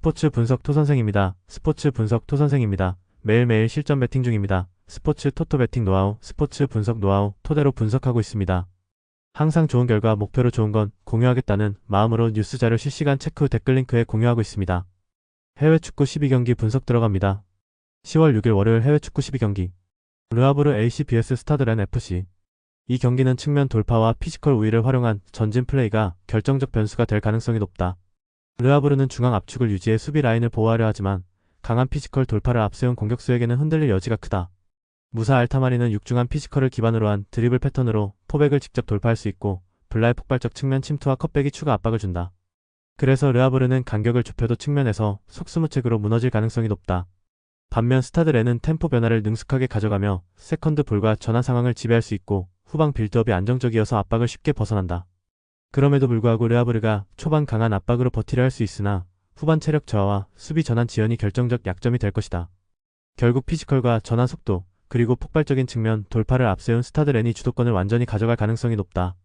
스포츠 분석 토선생입니다. 스포츠 분석 토선생입니다. 매일매일 실전 배팅 중입니다. 스포츠 토토 배팅 노하우, 스포츠 분석 노하우 토대로 분석하고 있습니다. 항상 좋은 결과 목표로 좋은 건 공유하겠다는 마음으로 뉴스 자료 실시간 체크 후 댓글 링크에 공유하고 있습니다. 해외 축구 12경기 분석 들어갑니다. 10월 6일 월요일 해외 축구 12경기 르하브르 AC vs 스타드렌 FC. 이 경기는 측면 돌파와 피지컬 우위를 활용한 전진 플레이가 결정적 변수가 될 가능성이 높다. 르하브르는 중앙 압축을 유지해 수비 라인을 보호하려 하지만 강한 피지컬 돌파를 앞세운 공격수에게는 흔들릴 여지가 크다. 무사 알타마리는 육중한 피지컬을 기반으로 한 드리블 패턴으로 포백을 직접 돌파할 수 있고 블라의 폭발적 측면 침투와 컷백이 추가 압박을 준다. 그래서 르하브르는 간격을 좁혀도 측면에서 속수무책으로 무너질 가능성이 높다. 반면 스타드렌은 템포 변화를 능숙하게 가져가며 세컨드 볼과 전환 상황을 지배할 수 있고 후방 빌드업이 안정적이어서 압박을 쉽게 벗어난다. 그럼에도 불구하고 르하브르가 초반 강한 압박으로 버티려 할 수 있으나 후반 체력 저하와 수비 전환 지연이 결정적 약점이 될 것이다. 결국 피지컬과 전환 속도 그리고 폭발적인 측면 돌파를 앞세운 스타드렌이 주도권을 완전히 가져갈 가능성이 높다.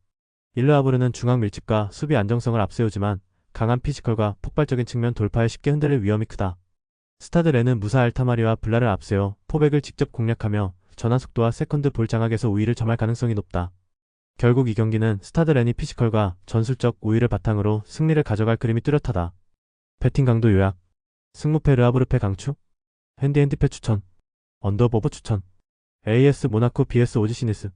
르하브르는 중앙 밀집과 수비 안정성을 앞세우지만 강한 피지컬과 폭발적인 측면 돌파에 쉽게 흔들릴 위험이 크다. 스타드렌은 무사 알타마리와 블라를 앞세워 포백을 직접 공략하며 전환 속도와 세컨드 볼 장악에서 우위를 점할 가능성이 높다. 결국 이 경기는 스타드렌이 피지컬과 전술적 우위를 바탕으로 승리를 가져갈 그림이 뚜렷하다. 배팅 강도 요약. 승무패 르하브르패 강추. 핸디패 추천. 언더버버 추천. AS 모나코 vs 오지시니스.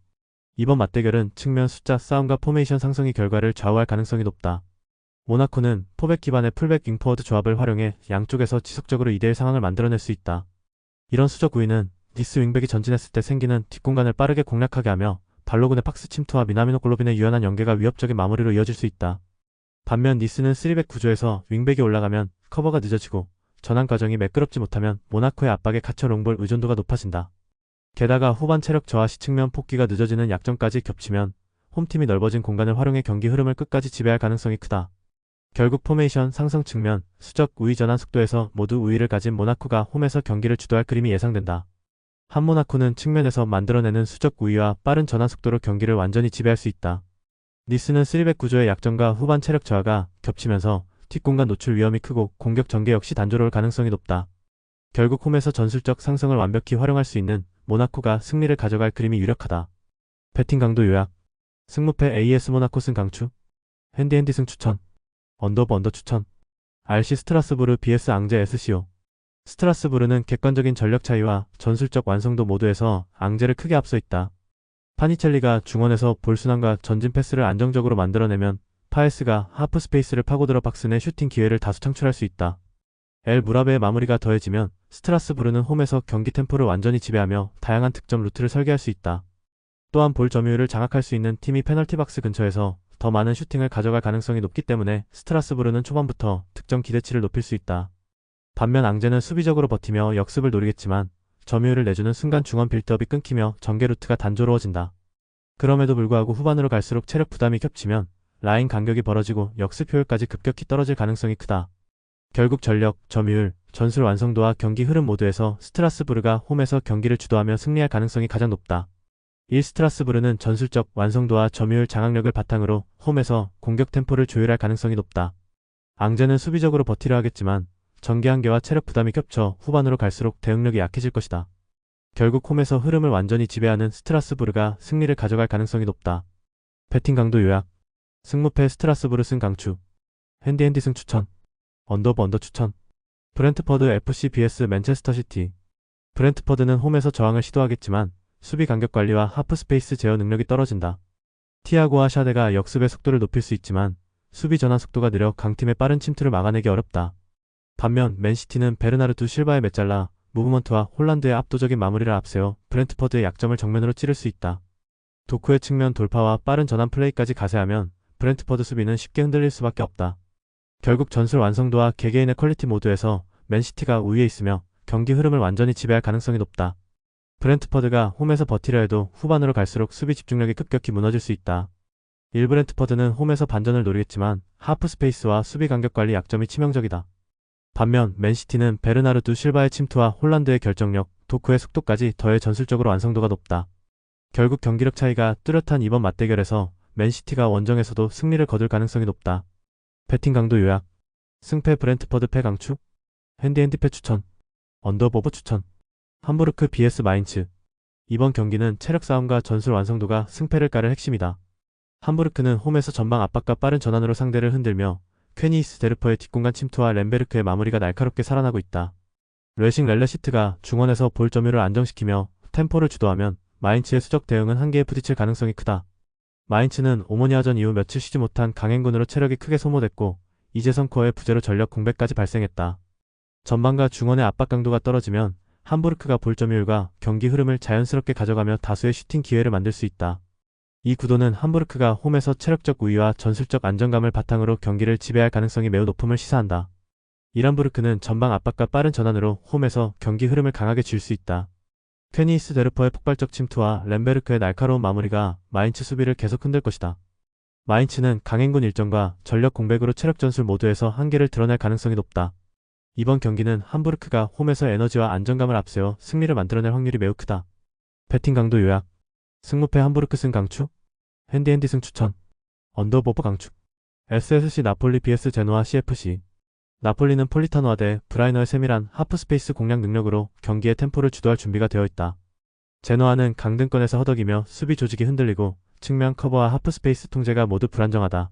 이번 맞대결은 측면 숫자 싸움과 포메이션 상승이 결과를 좌우할 가능성이 높다. 모나코는 포백 기반의 풀백 윙포워드 조합을 활용해 양쪽에서 지속적으로 2대1 상황을 만들어낼 수 있다. 이런 수적 우위는 니스 윙백이 전진했을 때 생기는 뒷공간을 빠르게 공략하게 하며 발로군의 박스 침투와 미나미노 골로빈의 유연한 연계가 위협적인 마무리로 이어질 수 있다. 반면 니스는 3백 구조에서 윙백이 올라가면 커버가 늦어지고 전환 과정이 매끄럽지 못하면 모나코의 압박에 갇혀 롱볼 의존도가 높아진다. 게다가 후반 체력 저하 시 측면 폭기가 늦어지는 약점까지 겹치면 홈팀이 넓어진 공간을 활용해 경기 흐름을 끝까지 지배할 가능성이 크다. 결국 포메이션 상승 측면, 수적 우위 전환 속도에서 모두 우위를 가진 모나코가 홈에서 경기를 주도할 그림이 예상된다. 한 모나코는 측면에서 만들어내는 수적 우위와 빠른 전환 속도로 경기를 완전히 지배할 수 있다. 니스는 3백 구조의 약점과 후반 체력 저하가 겹치면서 뒷공간 노출 위험이 크고 공격 전개 역시 단조로울 가능성이 높다. 결국 홈에서 전술적 상승을 완벽히 활용할 수 있는 모나코가 승리를 가져갈 그림이 유력하다. 배팅 강도 요약. 승무패 AS 모나코 승 강추. 핸디 승 추천. 언더 추천. RC 스트라스부르 vs 앙제 SCO. 스트라스부르는 객관적인 전력 차이와 전술적 완성도 모두에서 앙제를 크게 앞서 있다. 파니첼리가 중원에서 볼 순환과 전진 패스를 안정적으로 만들어내면 파에스가 하프 스페이스를 파고들어 박스 내 슈팅 기회를 다수 창출할 수 있다. 엘 무라베의 마무리가 더해지면 스트라스부르는 홈에서 경기 템포를 완전히 지배하며 다양한 득점 루트를 설계할 수 있다. 또한 볼 점유율을 장악할 수 있는 팀이 페널티 박스 근처에서 더 많은 슈팅을 가져갈 가능성이 높기 때문에 스트라스부르는 초반부터 득점 기대치를 높일 수 있다. 반면 앙제는 수비적으로 버티며 역습을 노리겠지만 점유율을 내주는 순간 중원 빌드업이 끊기며 전개 루트가 단조로워진다. 그럼에도 불구하고 후반으로 갈수록 체력 부담이 겹치면 라인 간격이 벌어지고 역습 효율까지 급격히 떨어질 가능성이 크다. 결국 전력, 점유율, 전술 완성도와 경기 흐름 모두에서 스트라스부르가 홈에서 경기를 주도하며 승리할 가능성이 가장 높다. 1. 스트라스부르는 전술적 완성도와 점유율 장악력을 바탕으로 홈에서 공격 템포를 조율할 가능성이 높다. 앙제는 수비적으로 버티려 하겠지만 전개 한계와 체력 부담이 겹쳐 후반으로 갈수록 대응력이 약해질 것이다. 결국 홈에서 흐름을 완전히 지배하는 스트라스부르가 승리를 가져갈 가능성이 높다. 배팅 강도 요약. 승무패 스트라스부르 승 강추. 핸디 승 추천. 언더 추천. 브렌트퍼드 FC vs 맨체스터 시티. 브렌트퍼드는 홈에서 저항을 시도하겠지만 수비 간격 관리와 하프 스페이스 제어 능력이 떨어진다. 티아고와 샤데가 역습의 속도를 높일 수 있지만 수비 전환 속도가 느려 강팀의 빠른 침투를 막아내기 어렵다. 반면 맨시티는 베르나르두 실바의 메잘라, 무브먼트와 홀란드의 압도적인 마무리를 앞세워 브렌트퍼드의 약점을 정면으로 찌를 수 있다. 도쿠의 측면 돌파와 빠른 전환 플레이까지 가세하면 브렌트퍼드 수비는 쉽게 흔들릴 수밖에 없다. 결국 전술 완성도와 개개인의 퀄리티 모두에서 맨시티가 우위에 있으며 경기 흐름을 완전히 지배할 가능성이 높다. 브렌트퍼드가 홈에서 버티려 해도 후반으로 갈수록 수비 집중력이 급격히 무너질 수 있다. 1. 브렌트퍼드는 홈에서 반전을 노리겠지만 하프 스페이스와 수비 간격 관리 약점이 치명적이다. 반면 맨시티는 베르나르두 실바의 침투와 홀란드의 결정력, 도쿠의 속도까지 더해 전술적으로 완성도가 높다. 결국 경기력 차이가 뚜렷한 이번 맞대결에서 맨시티가 원정에서도 승리를 거둘 가능성이 높다. 배팅 강도 요약. 승패 브렌트퍼드 패 강추. 핸디패 추천. 언더버버 추천. 함부르크 vs 마인츠. 이번 경기는 체력 싸움과 전술 완성도가 승패를 가를 핵심이다. 함부르크는 홈에서 전방 압박과 빠른 전환으로 상대를 흔들며 퀘니히스 데르퍼의 뒷공간 침투와 렘베르크의 마무리가 날카롭게 살아나고 있다. 레싱 렐레시트가 중원에서 볼 점유를 안정시키며 템포를 주도하면 마인츠의 수적 대응은 한계에 부딪힐 가능성이 크다. 마인츠는 오모니아전 이후 며칠 쉬지 못한 강행군으로 체력이 크게 소모됐고 이제 성코어의 부재로 전력 공백까지 발생했다. 전방과 중원의 압박 강도가 떨어지면 함부르크가 볼 점유율과 경기 흐름을 자연스럽게 가져가며 다수의 슈팅 기회를 만들 수 있다. 이 구도는 함부르크가 홈에서 체력적 우위와 전술적 안정감을 바탕으로 경기를 지배할 가능성이 매우 높음을 시사한다. 이란부르크는 전방 압박과 빠른 전환으로 홈에서 경기 흐름을 강하게 쥘 수 있다. 퀘니히스 데르퍼의 폭발적 침투와 렘베르크의 날카로운 마무리가 마인츠 수비를 계속 흔들 것이다. 마인츠는 강행군 일정과 전력 공백으로 체력 전술 모두에서 한계를 드러낼 가능성이 높다. 이번 경기는 함부르크가 홈에서 에너지와 안정감을 앞세워 승리를 만들어낼 확률이 매우 크다. 배팅 강도 요약. 승무패 함부르크 승 강추. 핸디 승 추천. 언더버버 강추. SSC 나폴리 vs 제노아 CFC. 나폴리는 폴리타노와 대 브라이너의 세밀한 하프스페이스 공략 능력으로 경기의 템포를 주도할 준비가 되어 있다. 제노아는 강등권에서 허덕이며 수비 조직이 흔들리고 측면 커버와 하프스페이스 통제가 모두 불안정하다.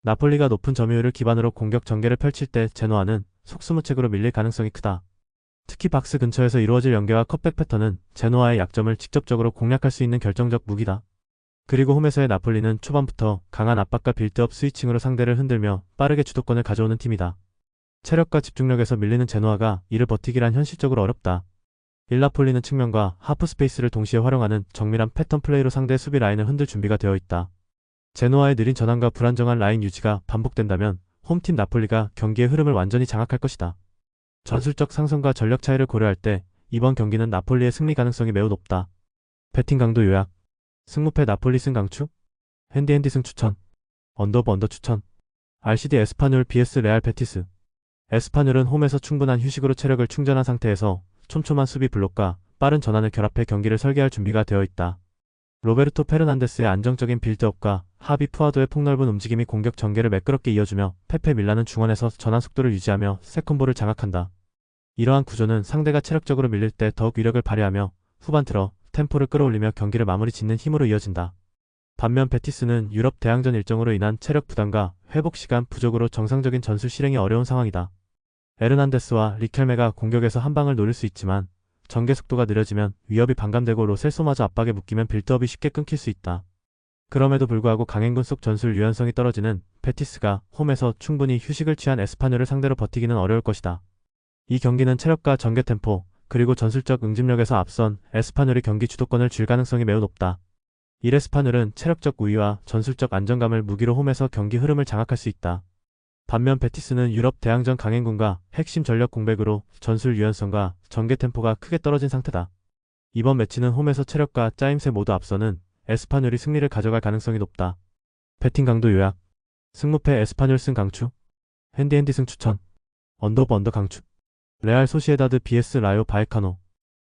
나폴리가 높은 점유율을 기반으로 공격 전개를 펼칠 때 제노아는 속수무책으로 밀릴 가능성이 크다. 특히 박스 근처에서 이루어질 연계와 컷백 패턴은 제노아의 약점을 직접적으로 공략할 수 있는 결정적 무기다. 그리고 홈에서의 나폴리는 초반부터 강한 압박과 빌드업 스위칭으로 상대를 흔들며 빠르게 주도권을 가져오는 팀이다. 체력과 집중력에서 밀리는 제노아가 이를 버티기란 현실적으로 어렵다. 일나폴리는 측면과 하프 스페이스를 동시에 활용하는 정밀한 패턴 플레이로 상대의 수비 라인을 흔들 준비가 되어 있다. 제노아의 느린 전환과 불안정한 라인 유지가 반복된다면 홈팀 나폴리가 경기의 흐름을 완전히 장악할 것이다. 전술적 상승과 전력 차이를 고려할 때 이번 경기는 나폴리의 승리 가능성이 매우 높다. 배팅 강도 요약. 승무패 나폴리 승 강추. 핸디 승 추천. 언더 추천. RCD 에스파뇰 vs 레알 베티스. 에스파뇰은 홈에서 충분한 휴식으로 체력을 충전한 상태에서 촘촘한 수비 블록과 빠른 전환을 결합해 경기를 설계할 준비가 되어 있다. 로베르토 페르난데스의 안정적인 빌드업과 하비 푸아도의 폭넓은 움직임이 공격 전개를 매끄럽게 이어주며 페페 밀라는 중원에서 전환 속도를 유지하며 세컨볼을 장악한다. 이러한 구조는 상대가 체력적으로 밀릴 때 더욱 위력을 발휘하며 후반 들어 템포를 끌어올리며 경기를 마무리 짓는 힘으로 이어진다. 반면 베티스는 유럽 대항전 일정으로 인한 체력 부담과 회복 시간 부족으로 정상적인 전술 실행이 어려운 상황이다. 에르난데스와 리켈메가 공격에서 한 방을 노릴 수 있지만 전개 속도가 느려지면 위협이 반감되고 로셀소마저 압박에 묶이면 빌드업이 쉽게 끊길 수 있다. 그럼에도 불구하고 강행군 속 전술 유연성이 떨어지는 베티스가 홈에서 충분히 휴식을 취한 에스파뇰을 상대로 버티기는 어려울 것이다. 이 경기는 체력과 전개 템포, 그리고 전술적 응집력에서 앞선 에스파뇰이 경기 주도권을 쥘 가능성이 매우 높다. 이레스파뇰은 체력적 우위와 전술적 안정감을 무기로 홈에서 경기 흐름을 장악할 수 있다. 반면 베티스는 유럽 대항전 강행군과 핵심 전력 공백으로 전술 유연성과 전개 템포가 크게 떨어진 상태다. 이번 매치는 홈에서 체력과 짜임새 모두 앞서는 에스파뇰이 승리를 가져갈 가능성이 높다. 배팅 강도 요약. 승무패 에스파뇰 승 강추. 핸디 승 추천. 언더 강추. 레알 소시에다드 vs 라요 바에카노.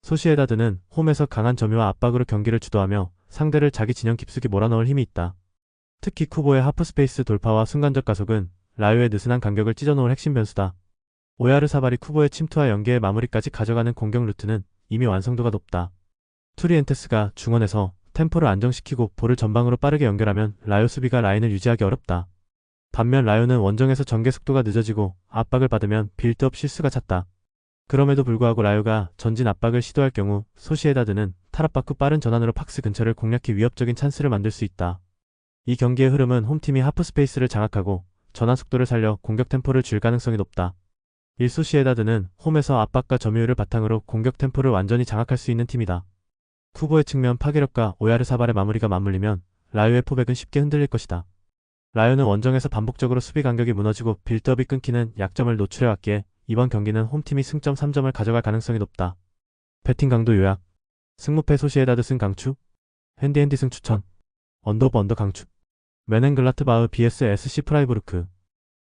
소시에다드는 홈에서 강한 점유와 압박으로 경기를 주도하며 상대를 자기 진영 깊숙이 몰아넣을 힘이 있다. 특히 쿠보의 하프스페이스 돌파와 순간적 가속은 라요의 느슨한 간격을 찢어놓을 핵심 변수다. 오야르사발이 쿠보의 침투와 연계의 마무리까지 가져가는 공격 루트는 이미 완성도가 높다. 투리엔테스가 중원에서 템포를 안정시키고 볼을 전방으로 빠르게 연결하면 라요 수비가 라인을 유지하기 어렵다. 반면 라요는 원정에서 전개 속도가 늦어지고 압박을 받으면 빌드업 실수가 잦다. 그럼에도 불구하고 라요가 전진 압박을 시도할 경우 소시에다드는 탈압박 후 빠른 전환으로 박스 근처를 공략해 위협적인 찬스를 만들 수 있다. 이 경기의 흐름은 홈팀이 하프스페이스를 장악하고 전환 속도를 살려 공격 템포를 줄 가능성이 높다. 일소시에다드는 홈에서 압박과 점유율을 바탕으로 공격 템포를 완전히 장악할 수 있는 팀이다. 쿠보의 측면 파괴력과 오야르사발의 마무리가 맞물리면 라요의 포백은 쉽게 흔들릴 것이다. 라요는 원정에서 반복적으로 수비 간격이 무너지고 빌드업이 끊기는 약점을 노출해왔기에 이번 경기는 홈팀이 승점 3점을 가져갈 가능성이 높다. 배팅 강도 요약. 승무패 소시에다드 승 강추. 핸디 승 추천. 언더 강추. 메넨글라트바흐 vs SC 프라이부르크.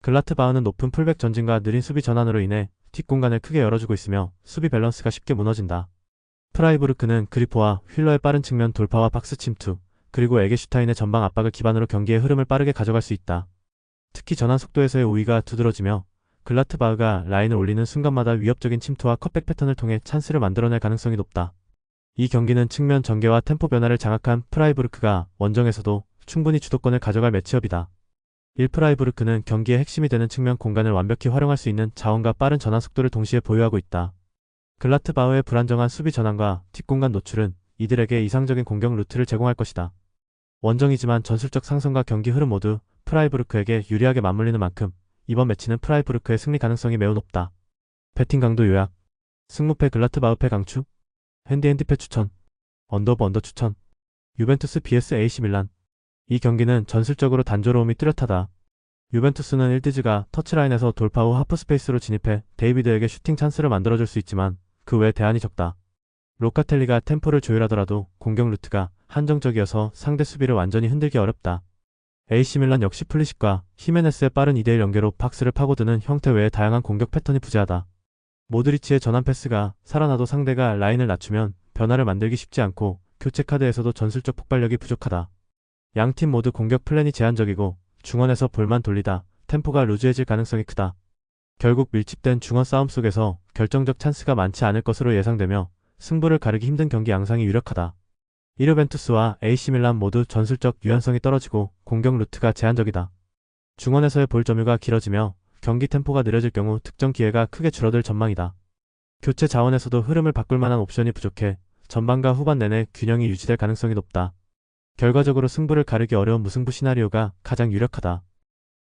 글라트바흐는 높은 풀백 전진과 느린 수비 전환으로 인해 뒷공간을 크게 열어주고 있으며 수비 밸런스가 쉽게 무너진다. 프라이부르크는 그리포와 휠러의 빠른 측면 돌파와 박스 침투, 그리고 에게슈타인의 전방 압박을 기반으로 경기의 흐름을 빠르게 가져갈 수 있다. 특히 전환 속도에서의 우위가 두드러지며 글라트바흐가 라인을 올리는 순간마다 위협적인 침투와 컷백 패턴을 통해 찬스를 만들어낼 가능성이 높다. 이 경기는 측면 전개와 템포 변화를 장악한 프라이부르크가 원정에서도 충분히 주도권을 가져갈 매치업이다. 1프라이부르크는 경기의 핵심이 되는 측면 공간을 완벽히 활용할 수 있는 자원과 빠른 전환 속도를 동시에 보유하고 있다. 글라트바흐의 불안정한 수비 전환과 뒷공간 노출은 이들에게 이상적인 공격 루트를 제공할 것이다. 원정이지만 전술적 상승과 경기 흐름 모두 프라이부르크에게 유리하게 맞물리는 만큼 이번 매치는 프라이부르크의 승리 가능성이 매우 높다. 배팅 강도 요약. 승무패 글라트바흐패 강추. 핸디패 추천. 언더 추천. 유벤투스 vs AC 밀란. 이 경기는 전술적으로 단조로움이 뚜렷하다. 유벤투스는 1디즈가 터치라인에서 돌파 후 하프스페이스로 진입해 데이비드에게 슈팅 찬스를 만들어줄 수 있지만 그 외 대안이 적다. 로카텔리가 템포를 조율하더라도 공격 루트가 한정적이어서 상대 수비를 완전히 흔들기 어렵다. AC 밀란 역시 플리식과 히메네스의 빠른 2대1 연계로 박스를 파고드는 형태 외에 다양한 공격 패턴이 부재하다. 모드리치의 전환 패스가 살아나도 상대가 라인을 낮추면 변화를 만들기 쉽지 않고 교체 카드에서도 전술적 폭발력이 부족하다. 양팀 모두 공격 플랜이 제한적이고 중원에서 볼만 돌리다 템포가 루즈해질 가능성이 크다. 결국 밀집된 중원 싸움 속에서 결정적 찬스가 많지 않을 것으로 예상되며 승부를 가르기 힘든 경기 양상이 유력하다. 유벤투스와 AC 밀란 모두 전술적 유연성이 떨어지고 공격 루트가 제한적이다. 중원에서의 볼 점유가 길어지며 경기 템포가 느려질 경우 득점 기회가 크게 줄어들 전망이다. 교체 자원에서도 흐름을 바꿀 만한 옵션이 부족해 전반과 후반 내내 균형이 유지될 가능성이 높다. 결과적으로 승부를 가르기 어려운 무승부 시나리오가 가장 유력하다.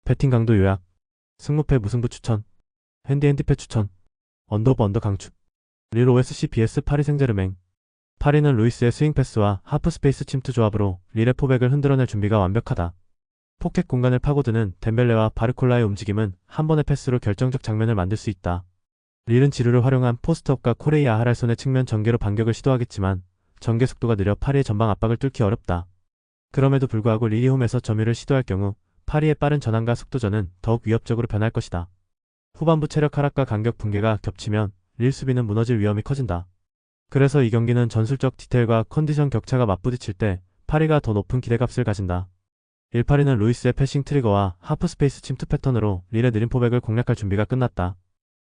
배팅 강도 요약. 승무패 무승부 추천. 핸디패 추천. 언더 강추. 릴 OSC vs 파리 생제르맹. 파리는 루이스의 스윙 패스와 하프스페이스 침투 조합으로 릴의 포백을 흔들어낼 준비가 완벽하다. 포켓 공간을 파고드는 덴벨레와 바르콜라의 움직임은 한 번의 패스로 결정적 장면을 만들 수 있다. 릴은 지루를 활용한 포스트업과 코레이 아하랄손의 측면 전개로 반격을 시도하겠지만 전개 속도가 느려 파리의 전방 압박을 뚫기 어렵다. 그럼에도 불구하고 릴이 홈에서 점유를 시도할 경우 파리의 빠른 전환과 속도전은 더욱 위협적으로 변할 것이다. 후반부 체력 하락과 간격 붕괴가 겹치면 릴 수비는 무너질 위험이 커진다. 그래서 이 경기는 전술적 디테일과 컨디션 격차가 맞부딪힐 때 파리가 더 높은 기대값을 가진다. 1파리는 루이스의 패싱 트리거와 하프스페이스 침투 패턴으로 릴의 느린 포백을 공략할 준비가 끝났다.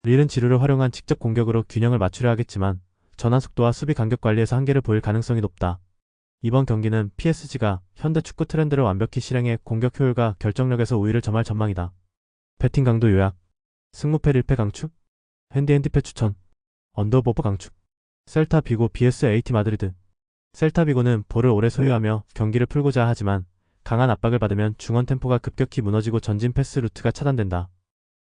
릴은 지루를 활용한 직접 공격으로 균형을 맞추려 하겠지만 전환 속도와 수비 간격 관리에서 한계를 보일 가능성이 높다. 이번 경기는 PSG가 현대 축구 트렌드를 완벽히 실행해 공격 효율과 결정력에서 우위를 점할 전망이다. 배팅 강도 요약. 승무패 릴패 강축. 핸디패 추천. 언더 강축. 셀타 비고 vs AT 마드리드. 셀타 비고는 볼을 오래 소유하며 경기를 풀고자 하지만 강한 압박을 받으면 중원 템포가 급격히 무너지고 전진 패스 루트가 차단된다.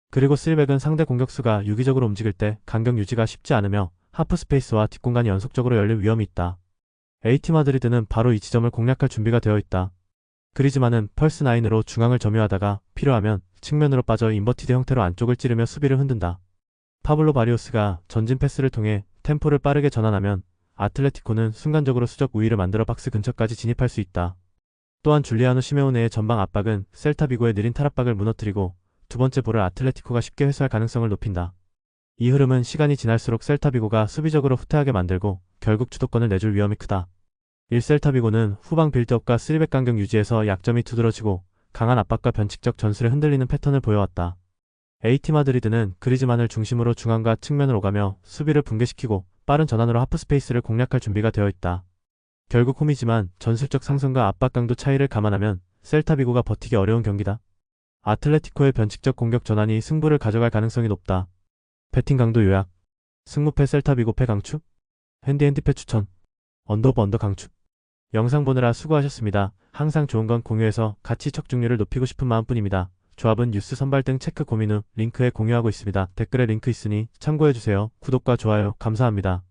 그리고 쓸백은 상대 공격수가 유기적으로 움직일 때 간격 유지가 쉽지 않으며 하프스페이스와 뒷공간이 연속적으로 열릴 위험이 있다. AT 마드리드는 바로 이 지점을 공략할 준비가 되어 있다. 그리즈만은 펄스9으로 중앙을 점유하다가 필요하면 측면으로 빠져 인버티드 형태로 안쪽을 찌르며 수비를 흔든다. 파블로 바리오스가 전진 패스를 통해 템포를 빠르게 전환하면 아틀레티코는 순간적으로 수적 우위를 만들어 박스 근처까지 진입할 수 있다. 또한 줄리아노 시메오네의 전방 압박은 셀타 비고의 느린 탈압박을 무너뜨리고 두 번째 볼을 아틀레티코가 쉽게 회수할 가능성을 높인다. 이 흐름은 시간이 지날수록 셀타 비고가 수비적으로 후퇴하게 만들고 결국 주도권을 내줄 위험이 크다. 1셀타 비고는 후방 빌드업과 3백 간격 유지에서 약점이 두드러지고 강한 압박과 변칙적 전술에 흔들리는 패턴을 보여왔다. AT 마드리드는 그리즈만을 중심으로 중앙과 측면을 오가며 수비를 붕괴시키고 빠른 전환으로 하프스페이스를 공략할 준비가 되어 있다. 결국 홈이지만 전술적 상승과 압박 강도 차이를 감안하면 셀타 비고가 버티기 어려운 경기다. 아틀레티코의 변칙적 공격 전환이 승부를 가져갈 가능성이 높다. 배팅 강도 요약. 승무패 셀타 비고 패 강추. 핸디패 추천. 언더 강추. 영상 보느라 수고하셨습니다. 항상 좋은 건 공유해서 같이 척중률을 높이고 싶은 마음뿐입니다. 조합은 뉴스 선발 등 체크 고민 후 링크에 공유하고 있습니다. 댓글에 링크 있으니 참고해주세요. 구독과 좋아요 감사합니다.